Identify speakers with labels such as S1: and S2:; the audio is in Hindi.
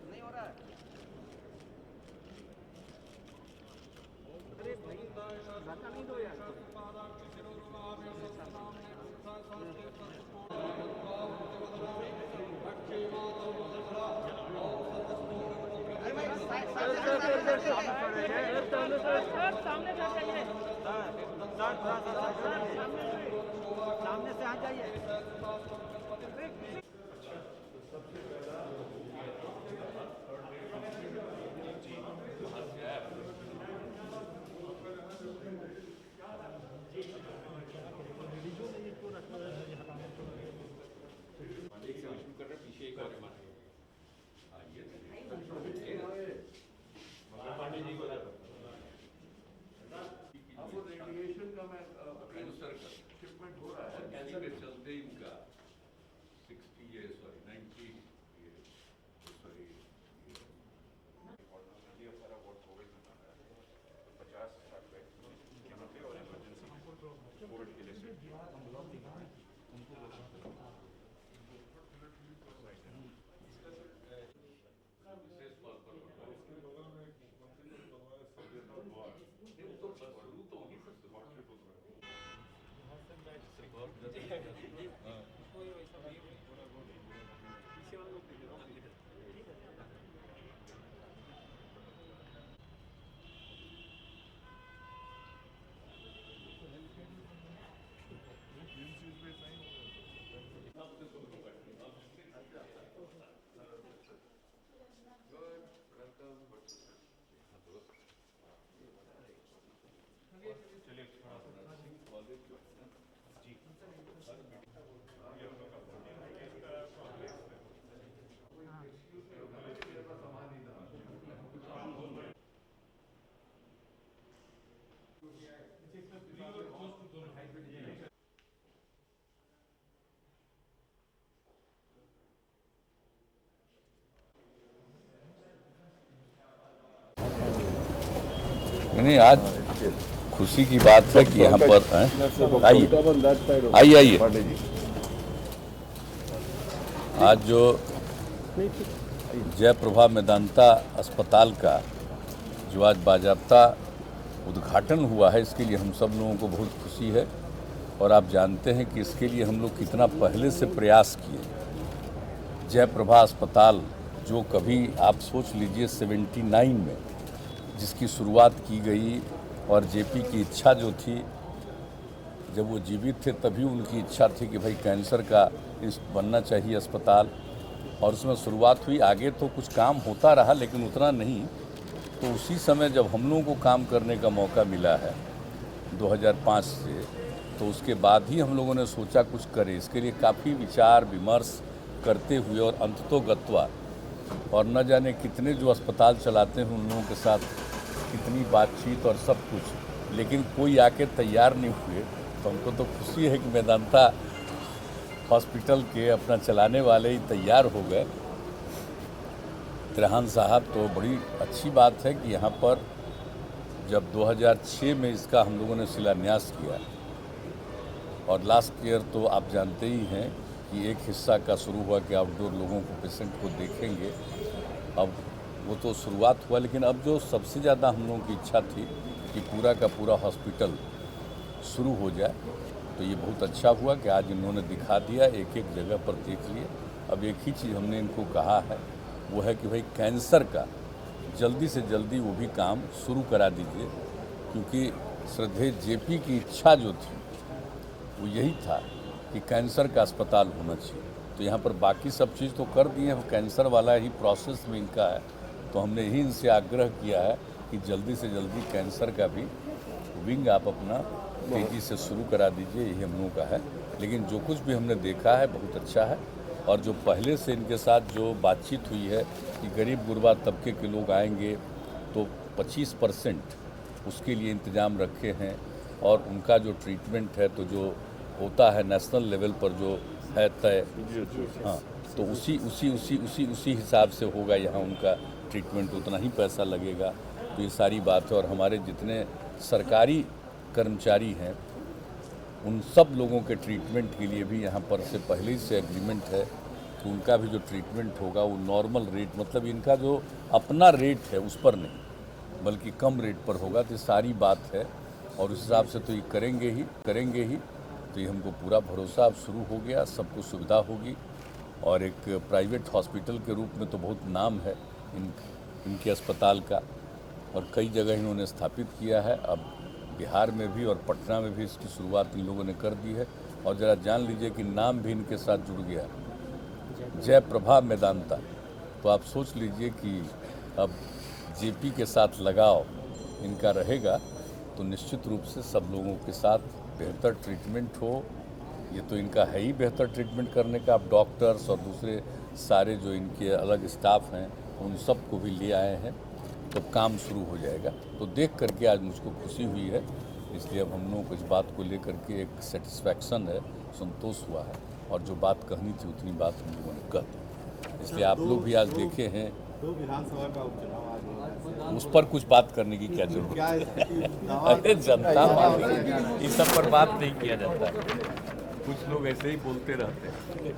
S1: नहीं हो रहा है। अरे भाई गाता नहीं दो यार। सामने से जाइए, सामने से आ जाइए।
S2: रेडिएशन का मैं कैंसर का शिपमेंट हो रहा है, कैंसर के चलते ही उनका 90
S3: नहीं, आज खुशी की बात है कि यहाँ पर आइए आइए आइए। आज जो जयप्रभा मेदांता अस्पताल का जो आज बाजाबता उद्घाटन हुआ है, इसके लिए हम सब लोगों को बहुत खुशी है। और आप जानते हैं कि इसके लिए हम लोग कितना पहले से प्रयास किए। जयप्रभा अस्पताल जो कभी आप सोच लीजिए 79 में जिसकी शुरुआत की गई, और जेपी की इच्छा जो थी, जब वो जीवित थे तभी उनकी इच्छा थी कि भाई कैंसर का बनना चाहिए अस्पताल, और उसमें शुरुआत हुई। आगे तो कुछ काम होता रहा लेकिन उतना नहीं। तो उसी समय जब हम लोगों को काम करने का मौका मिला है 2005 से, तो उसके बाद ही हम लोगों ने सोचा कुछ करें। इसके लिए काफ़ी विचार विमर्श करते हुए और अंततोगत्वा, और न जाने कितने जो अस्पताल चलाते हैं उन लोगों के साथ कितनी बातचीत और सब कुछ, लेकिन कोई आके तैयार नहीं हुए। तो हमको तो खुशी है कि मेदांता हॉस्पिटल के अपना चलाने वाले ही तैयार हो गए, त्रेहान साहब। तो बड़ी अच्छी बात है कि यहाँ पर जब 2006 में इसका हम लोगों ने शिलान्यास किया, और लास्ट ईयर तो आप जानते ही हैं कि एक हिस्सा का शुरू हुआ कि आउटडोर लोगों को, पेशेंट को देखेंगे। अब वो तो शुरुआत हुआ, लेकिन अब जो सबसे ज़्यादा हम लोगों की इच्छा थी कि पूरा का पूरा हॉस्पिटल शुरू हो जाए। तो ये बहुत अच्छा हुआ कि आज इन्होंने दिखा दिया, एक एक जगह पर देख लिए। अब एक ही चीज़ हमने इनको कहा है, वो है कि भाई कैंसर का जल्दी से जल्दी वो भी काम शुरू करा दीजिए, क्योंकि श्रद्धेय जेपी की इच्छा जो थी वो यही था कि कैंसर का अस्पताल होना चाहिए। तो यहाँ पर बाकी सब चीज़ तो कर दिए हैं, कैंसर वाला ही प्रोसेस में इनका है। तो हमने ही इनसे आग्रह किया है कि जल्दी से जल्दी कैंसर का भी विंग आप अपना तेज़ी से शुरू करा दीजिए, यही हम लोगों का है। लेकिन जो कुछ भी हमने देखा है बहुत अच्छा है। और जो पहले से इनके साथ जो बातचीत हुई है कि गरीब गुरबा तबके के लोग आएंगे तो 25% उसके लिए इंतज़ाम रखे हैं, और उनका जो ट्रीटमेंट है तो जो होता है नेशनल लेवल पर जो है तय, हाँ, तो उसी हिसाब से होगा यहाँ उनका ट्रीटमेंट, उतना ही पैसा लगेगा। तो ये सारी बात है। और हमारे जितने सरकारी कर्मचारी हैं उन सब लोगों के ट्रीटमेंट के लिए भी यहाँ पर से पहले ही से एग्रीमेंट है कि उनका भी जो ट्रीटमेंट होगा वो नॉर्मल रेट, मतलब इनका जो अपना रेट है उस पर नहीं बल्कि कम रेट पर होगा। तो ये सारी बात है और उस हिसाब से तो ये करेंगे ही। तो ये हमको पूरा भरोसा अब शुरू हो गया, सबको सुविधा होगी और एक प्राइवेट हॉस्पिटल के रूप में तो बहुत नाम है इनके अस्पताल का और कई जगह इन्होंने स्थापित किया है। अब बिहार में भी और पटना में भी इसकी शुरुआत इन लोगों ने कर दी है और ज़रा जान लीजिए कि नाम भी इनके साथ जुड़ गया, जयप्रभा मेदांता। तो आप सोच लीजिए कि अब जेपी के साथ लगाव इनका रहेगा तो निश्चित रूप से सब लोगों के साथ बेहतर ट्रीटमेंट हो। ये तो इनका है ही बेहतर ट्रीटमेंट करने का। अब डॉक्टर्स और दूसरे सारे जो इनके अलग स्टाफ हैं उन सबको भी ले आए हैं तो काम शुरू हो जाएगा। तो देख करके आज मुझको खुशी हुई है, इसलिए अब हम लोगों को इस बात को लेकर के एक सेटिस्फैक्शन है, संतोष हुआ है और जो बात कहनी थी उतनी बात हम लोगों ने कह दी। इसलिए आप लोग भी आज देखे हैं,
S4: दो विधानसभा का उपचुनाव आज
S3: उस पर कुछ बात करने की क्या जरूरत
S4: क्या
S3: है? अरे जनता पार्टी इस सब पर बात नहीं किया जाता है, कुछ लोग ऐसे ही बोलते रहते हैं।